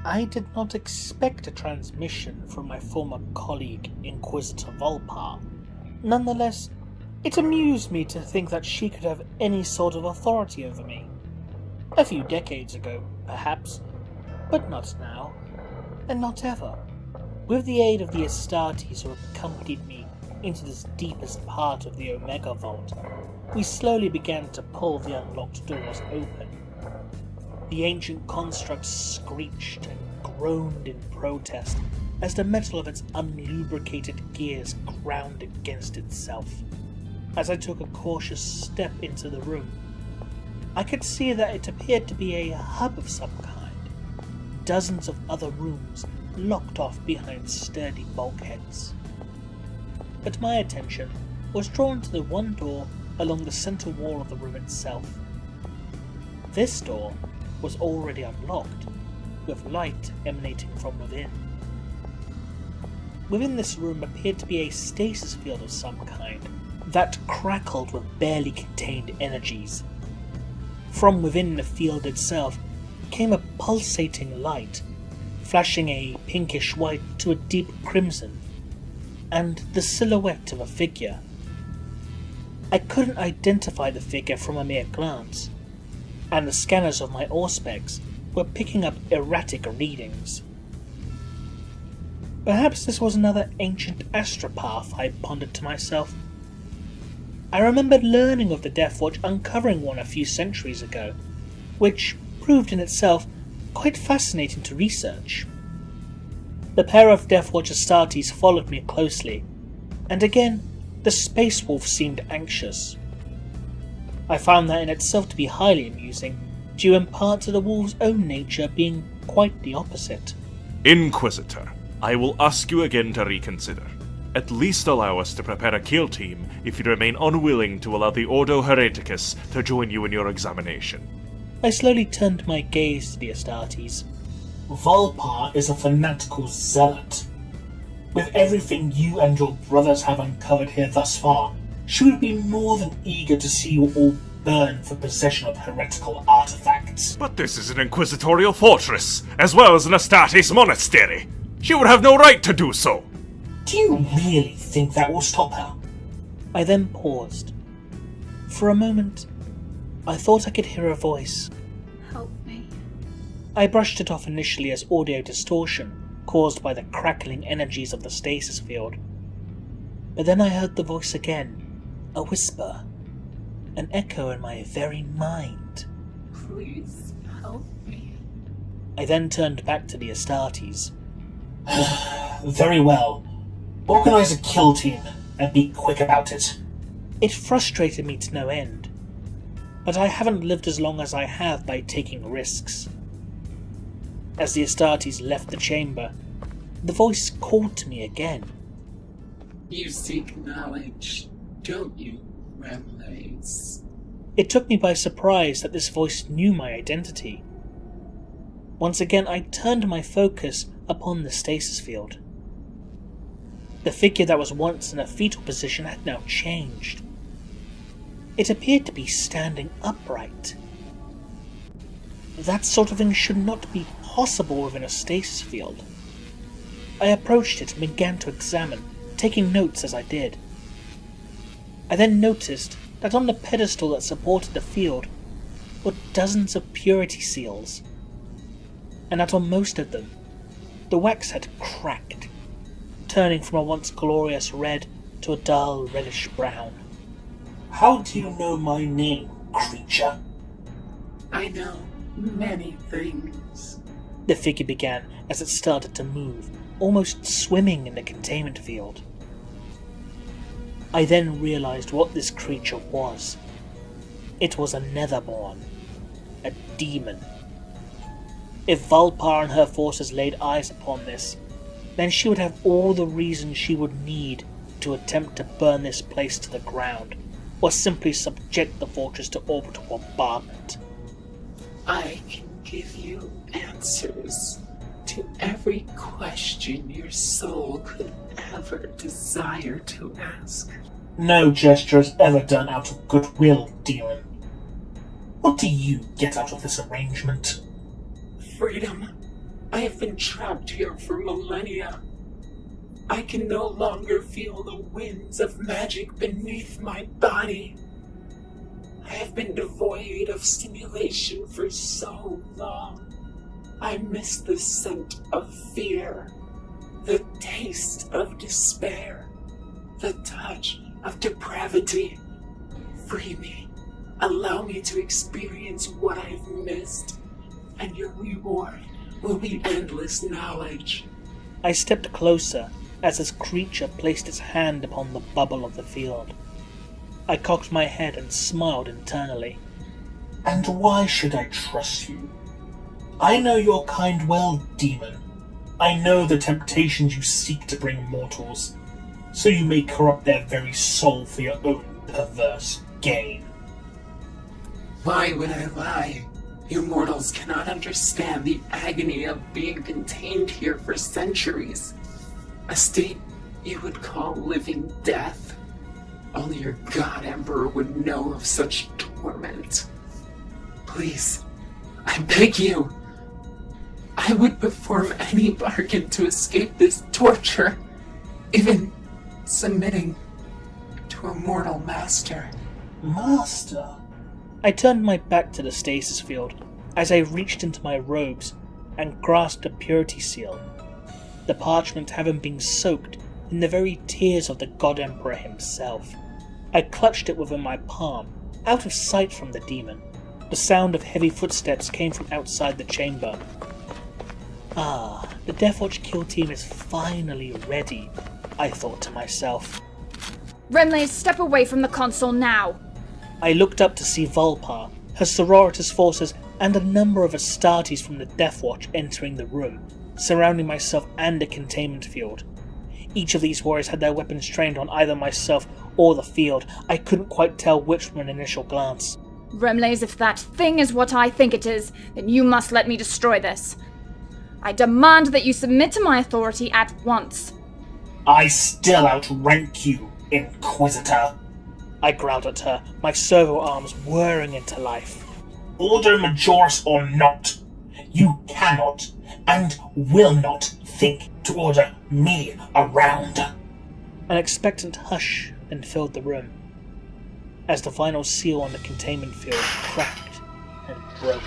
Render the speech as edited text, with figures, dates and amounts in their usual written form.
I did not expect a transmission from my former colleague, Inquisitor Vulpar. Nonetheless, it amused me to think that she could have any sort of authority over me. A few decades ago, perhaps, but not now, and not ever. With the aid of the Astartes who accompanied me into this deepest part of the Omega Vault, we slowly began to pull the unlocked doors open. The ancient construct screeched and groaned in protest as the metal of its unlubricated gears ground against itself. As I took a cautious step into the room, I could see that it appeared to be a hub of some kind. Dozens of other rooms locked off behind sturdy bulkheads. But my attention was drawn to the one door along the center wall of the room itself. This door was already unlocked, with light emanating from within. Within this room appeared to be a stasis field of some kind that crackled with barely contained energies. From within the field itself came a pulsating light, flashing a pinkish white to a deep crimson, and the silhouette of a figure. I couldn't identify the figure from a mere glance, and the scanners of my Auspex were picking up erratic readings. Perhaps this was another ancient astropath, I pondered to myself. I remembered learning of the Deathwatch uncovering one a few centuries ago, which proved in itself quite fascinating to research. The pair of Deathwatch Astartes followed me closely, and again the Space Wolf seemed anxious. I found that in itself to be highly amusing, due in part to the wolf's own nature being quite the opposite. Inquisitor, I will ask you again to reconsider. At least allow us to prepare a kill team if you remain unwilling to allow the Ordo Hereticus to join you in your examination. I slowly turned my gaze to the Astartes. Vulpar is a fanatical zealot. With everything you and your brothers have uncovered here thus far, she would be more than eager to see you all burn for possession of heretical artifacts. But this is an inquisitorial fortress, as well as an Astartes monastery. She would have no right to do so. Do you really think that will stop her? I then paused. For a moment, I thought I could hear a voice. Help me. I brushed it off initially as audio distortion caused by the crackling energies of the stasis field. But then I heard the voice again, a whisper, an echo in my very mind. Please help me. I then turned back to the Astartes. Very well. Organize a kill team and be quick about it. It frustrated me to no end, but I haven't lived as long as I have by taking risks. As the Astartes left the chamber, the voice called to me again. You seek knowledge, don't you, Remleiz? It took me by surprise that this voice knew my identity. Once again I turned my focus upon the stasis field. The figure that was once in a fetal position had now changed. It appeared to be standing upright. That sort of thing should not be possible within a stasis field. I approached it and began to examine, taking notes as I did. I then noticed that on the pedestal that supported the field were dozens of purity seals, and that on most of them the wax had cracked, turning from a once glorious red to a dull reddish brown. How do you know my name, creature? I know many things. The figure began as it started to move, almost swimming in the containment field. I then realized what this creature was. It was a Netherborn, a demon. If Vulpar and her forces laid eyes upon this, then she would have all the reason she would need to attempt to burn this place to the ground, or simply subject the fortress to orbital bombardment. I can give you answers to every question your soul could ever desire to ask. No gesture is ever done out of goodwill, Demon. What do you get out of this arrangement? Freedom. I have been trapped here for millennia. I can no longer feel the winds of magic beneath my body. I have been devoid of stimulation for so long. I miss the scent of fear, the taste of despair, the touch of depravity. Free me. Allow me to experience what I've missed, and your reward will be endless knowledge. I stepped closer as this creature placed its hand upon the bubble of the field. I cocked my head and smiled internally. And why should I trust you? I know your kind well, Demon. I know the temptations you seek to bring mortals, so you may corrupt their very soul for your own perverse gain. Why would I lie? You mortals cannot understand the agony of being contained here for centuries. A state you would call living death. Only your God Emperor would know of such torment. Please, I beg you. I would perform any bargain to escape this torture, even submitting to a mortal master. Master? I turned my back to the stasis field as I reached into my robes and grasped a purity seal, the parchment having been soaked in the very tears of the God Emperor himself. I clutched it within my palm, out of sight from the demon. The sound of heavy footsteps came from outside the chamber. Ah, the Deathwatch kill team is finally ready, I thought to myself. Remleiz, step away from the console now! I looked up to see Vulpar, her sororitas forces, and a number of Astartes from the Deathwatch entering the room, surrounding myself and the containment field. Each of these warriors had their weapons trained on either myself or the field. I couldn't quite tell which from an initial glance. Remleiz, if that thing is what I think it is, then you must let me destroy this. I demand that you submit to my authority at once. I still outrank you, Inquisitor. I growled at her, my servo arms whirring into life. Order Majoris or not, you cannot and will not think to order me around. An expectant hush then filled the room, as the final seal on the containment field cracked and broke.